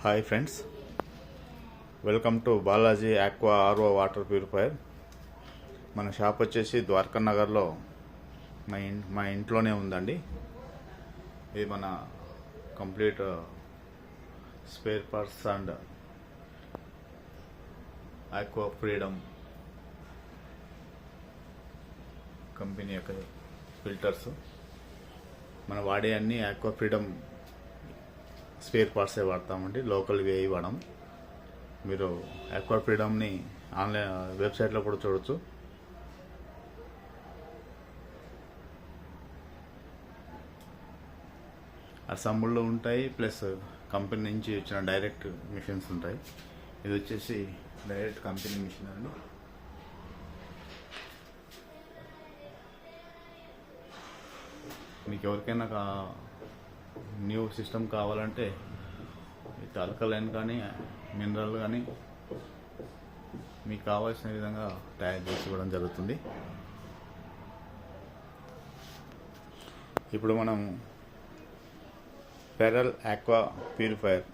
Hi friends, welcome to Balaji aqua RO water purifier. మన shop వచ్చేసి ద్వారకా నగర్లో మా ఇంట్లోనే ఉందండి. ఇది మన complete spare parts and aqua freedom company యొక్క ఫిల్టర్స్. మనం వాడే అన్ని ఆక్వా ఫ్రీడమ్ స్పేర్ పార్ట్సే వాడతామండి, లోకల్వి ఏ వాడడం. మీరు ఆక్వా ఫ్రీడమ్ని ఆన్లైన్ వెబ్సైట్లో కూడా చూడొచ్చు. అసెంబుల్డ్ ఉంటాయి, ప్లస్ కంపెనీ నుంచి వచ్చిన డైరెక్ట్ మిషన్స్ ఉంటాయి. ఇది వచ్చేసి డైరెక్ట్ కంపెనీ మిషన్ అండి. మీకు ఎవరికైనా న్యూ సిస్టమ్ కావాలంటే ఇది ఆల్కలైన్ కానీ మినరల్ కానీ మీకు కావాల్సిన విధంగా తయారు చేసి ఇవ్వడం జరుగుతుంది. ఇప్పుడు మనం పెరల్ ఆక్వా ప్యూరిఫైయర్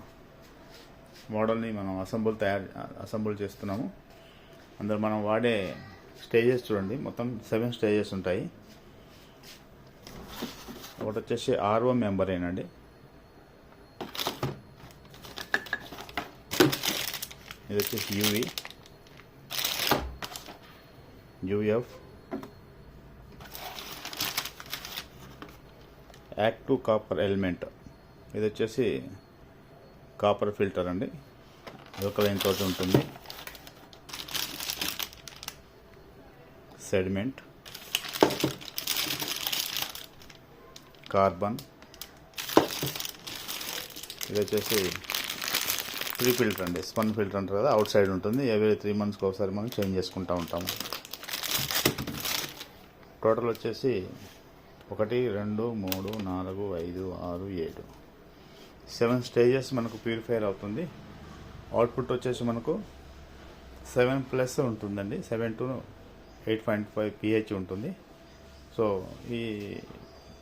మోడల్ని మనం అసెంబుల్ చేస్తున్నాము. అందులో మనం వాడే స్టేజెస్ చూడండి, మొత్తం 7 స్టేజెస్ ఉంటాయి. ఒకటి వచ్చేసి ఆర్ఓ మెంబరేన్ అండి. ఇది వచ్చేసి UV, UF, active copper element. ఇది వచ్చేసి కాపర్ ఫిల్టర్ అండి, లోకలైన్ తోటి ఉంటుంది. Sediment, carbon. ఇది వచ్చేసి ఫ్రీ ఫిల్టర్ అండి, స్పన్ ఫిల్టర్ అంటారు కదా, అవుట్ సైడ్ ఉంటుంది. ఎవ్రీ 3 monthsకి ఒకసారి మనం చేంజ్ చేసుకుంటూ ఉంటాము. టోటల్ వచ్చేసి 1 2 3 4 5 6 7 7 స్టేజెస్ మనకు ప్యూరిఫైర్ అవుతుంది. అవుట్పుట్ వచ్చేసి మనకు 7+ ఉంటుందండి, 7 to 8.5 pH ఉంటుంది. సో ఈ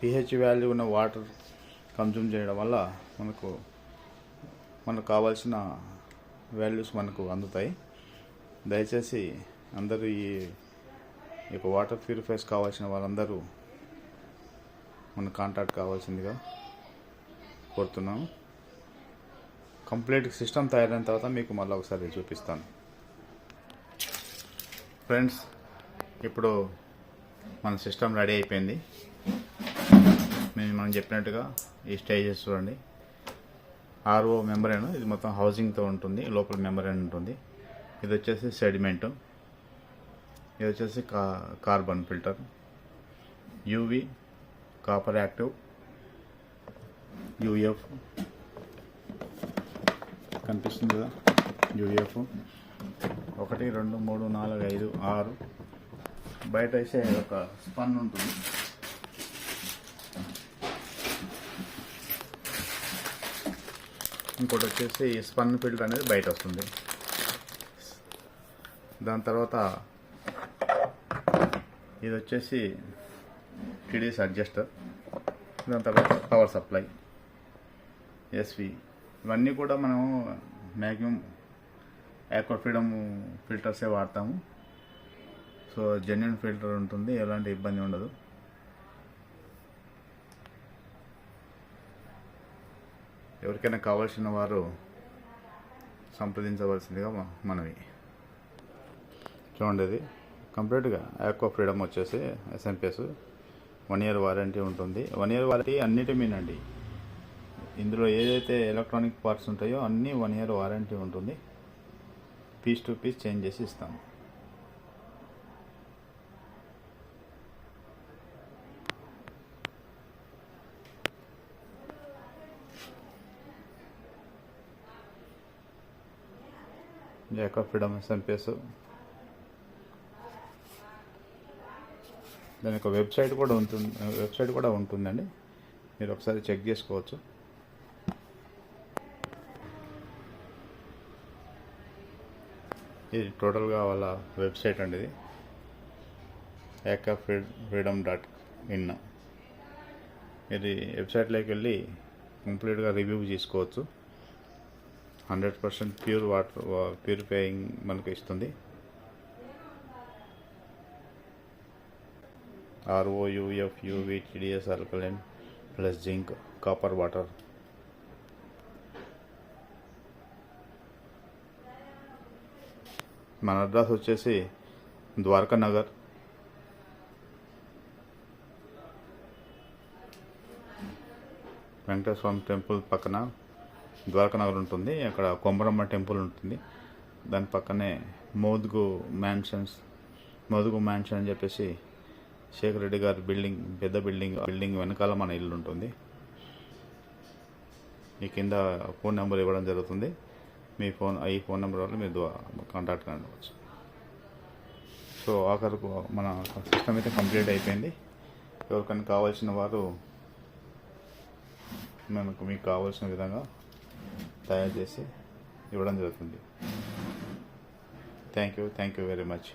pH వాల్యూ ఉన్న వాటర్ కన్జ్యూమ్ చేయడం వల్ల మనకు కావాల్సిన వాల్యూస్ మనకు అందుతాయి. దయచేసి అందరూ ఈ యొక్క వాటర్ ప్యూరిఫైర్స్ కావాల్సిన వాళ్ళందరూ మన కాంటాక్ట్ కావాల్సిందిగా కోరుతున్నాను. కంప్లీట్ సిస్టమ్ తయారైన తర్వాత మీకు మళ్ళీ ఒకసారి చూపిస్తాను. ఫ్రెండ్స్, ఇప్పుడు మన సిస్టమ్ రెడీ అయిపోయింది. మనం చెప్పినట్టుగా ఈ స్టేజెస్ చూడండి. ఆర్ఓ మెంబరేన్, ఇది మొత్తం హౌసింగ్తో ఉంటుంది, లోపల మెంబరేన్ ఉంటుంది. ఇది వచ్చేసి సెడిమెంట్, ఇది వచ్చేసి carbon filter, UV copper active, UF కనిపిస్తుంది కదా, యూఎఫ్ 1 2 3 4 5 6. బయట అయితే ఒక స్పన్ ఉంటుంది. ఇంకోటి వచ్చేసి స్పన్ ఫిల్టర్ అనేది బయట వస్తుంది. దాని తర్వాత ఇది వచ్చేసి టీడీఎస్ అడ్జస్టర్. దాని తర్వాత పవర్ సప్లై, ఎస్వి. ఇవన్నీ కూడా మనం మ్యాక్సిమం ఆక్వా ఫ్రీడమ్ ఫిల్టర్సే వాడతాము. సో జెన్యూన్ ఫిల్టర్ ఉంటుంది, ఎలాంటి ఇబ్బంది ఉండదు. ఎవరికైనా కావాల్సిన వారు సంప్రదించవలసిందిగా మనవి. చూడండి, ఇది కంప్లీట్గా ఆక్వా ఫ్రీడమ్ వచ్చేసి ఎస్ఎంపిఎస్ 1 year వారంటీ ఉంటుంది. 1 year వారంటీ అన్నిటి మీనండి. ఇందులో ఏదైతే ఎలక్ట్రానిక్ పార్ట్స్ ఉంటాయో అన్నీ 1 year వారంటీ ఉంటుంది. పీస్ టు పీస్ చేంజ్ చేసి ఇస్తాము. ఆక్వా ఫ్రీడమ్ ఎస్ఎంపిఎస్, దాని యొక్క వెబ్సైట్ కూడా ఉంటుందండి, మీరు ఒకసారి చెక్ చేసుకోవచ్చు. ఇది టోటల్గా వాళ్ళ వెబ్సైట్ అండి. ఇది aquafreedom.in. ఇది వెబ్సైట్లోకి వెళ్ళి కంప్లీట్గా రివ్యూ చేసుకోవచ్చు. 100% ప్యూర్ వాటర్ ప్యూరిఫైయింగ్ మనకు ఇస్తుంది. RO, UF, UV, TDS alkaline plus zinc, copper water. మన అడ్రస్ వచ్చేసి ద్వారకా నగర్, వెంకటేశ్వర స్వామి టెంపుల్ పక్కన ద్వారకా నగర్ ఉంటుంది. అక్కడ కొమరమ్మ టెంపుల్ ఉంటుంది. దాని పక్కనే మోదుగు మ్యాన్షన్ అని చెప్పేసి శేఖర్ రెడ్డి గారి పెద్ద బిల్డింగ్ వెనకాల మన ఇల్లు ఉంటుంది. ఈ కింద ఫోన్ నెంబర్ ఇవ్వడం జరుగుతుంది. ఈ ఫోన్ నెంబర్ వల్ల మీరు కాంటాక్ట్ కావచ్చు. సో ఆఖరకు మన సిస్టమ్ అయితే కంప్లీట్ అయిపోయింది. ఎవరికైనా కావాల్సిన వారు మీకు కావాల్సిన విధంగా తయారు చేసి ఇవ్వడం జరుగుతుంది. Thank you very much.